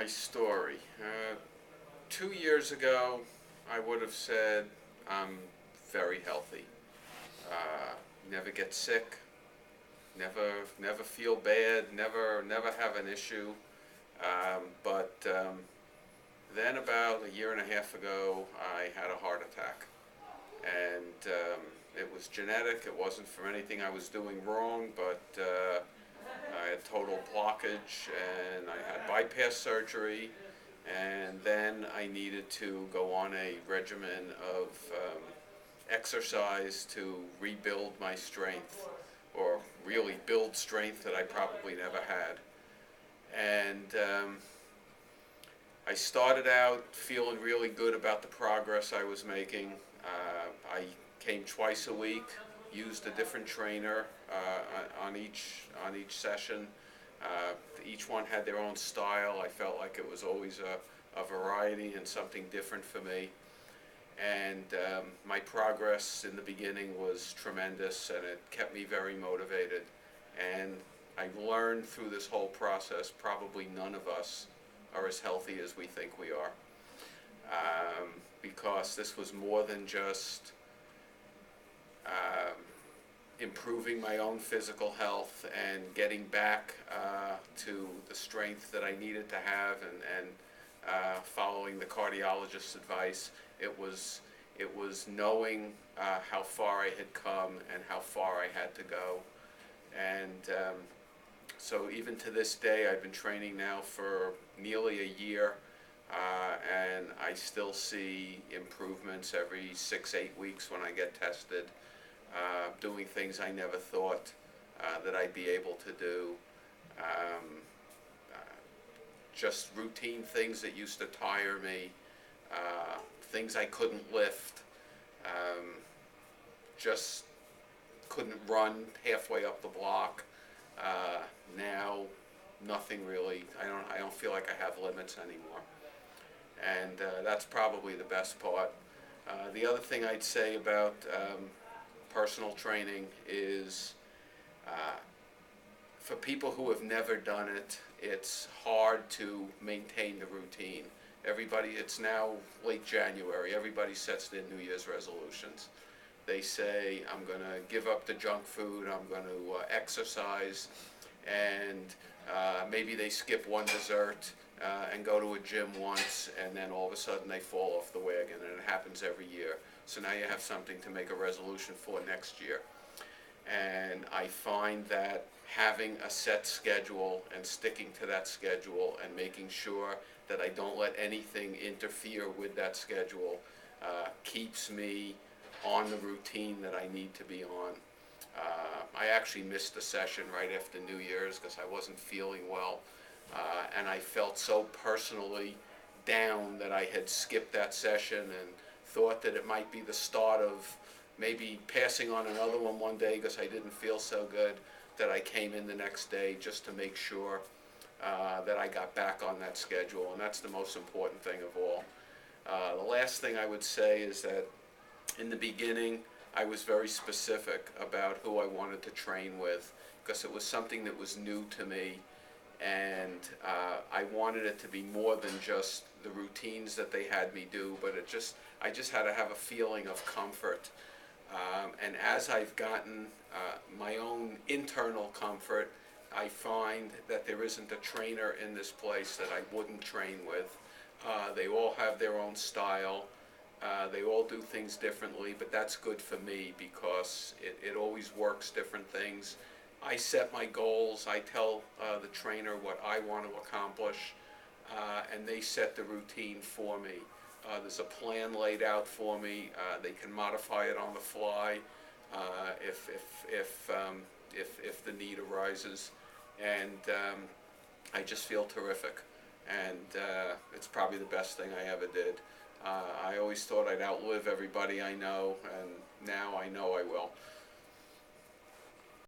My story. 2 years ago, I would have said I'm very healthy. Uh, Never get sick. Never feel bad. Never have an issue. But then about a year and a half ago, I had a heart attack, and it was genetic. It wasn't from anything I was doing wrong, but I had total blockage, and I had bypass surgery, and then I needed to go on a regimen of exercise to rebuild my strength, or really build strength that I probably never had. And I started out feeling really good about the progress I was making. I came twice a week, used a different trainer on each session. Each one had their own style. I felt like it was always a variety and something different for me. And my progress in the beginning was tremendous, and it kept me very motivated. And I learned through this whole process, probably none of us are as healthy as we think we are. Because this was more than just improving my own physical health and getting back to the strength that I needed to have, and following the cardiologist's advice. It was knowing how far I had come and how far I had to go. And so even to this day, I've been training now for nearly a year, and I still see improvements every 6-8 weeks when I get tested, doing things I never thought that I'd be able to do. Just routine things that used to tire me, things I couldn't lift, just couldn't run halfway up the block. Now, nothing really. I don't feel like I have limits anymore, and that's probably the best part. The other thing I'd say about personal training is, for people who have never done it, it's hard to maintain the routine. It's now late January. Everybody sets their New Year's resolutions. They say, I'm going to give up the junk food, I'm going to exercise, and maybe they skip one dessert and go to a gym once, and then all of a sudden they fall off the wagon, and it happens every year. So now you have something to make a resolution for next year. And I find that having a set schedule and sticking to that schedule and making sure that I don't let anything interfere with that schedule keeps me on the routine that I need to be on. I actually missed a session right after New Year's because I wasn't feeling well, and I felt so personally down that I had skipped that session, and thought that it might be the start of maybe passing on another one day because I didn't feel so good, that I came in the next day just to make sure that I got back on that schedule, and that's the most important thing of all. The last thing I would say is that in the beginning, I was very specific about who I wanted to train with, because it was something that was new to me, and I wanted it to be more than just the routines that they had me do, but I just had to have a feeling of comfort. And as I've gotten my own internal comfort, I find that there isn't a trainer in this place that I wouldn't train with. They all have their own style. They all do things differently, but that's good for me because it always works different things. I set my goals. I tell the trainer what I want to accomplish, and they set the routine for me. There's a plan laid out for me. They can modify it on the fly if the need arises, and I just feel terrific. And it's probably the best thing I ever did. I always thought I'd outlive everybody I know, and now I know I will.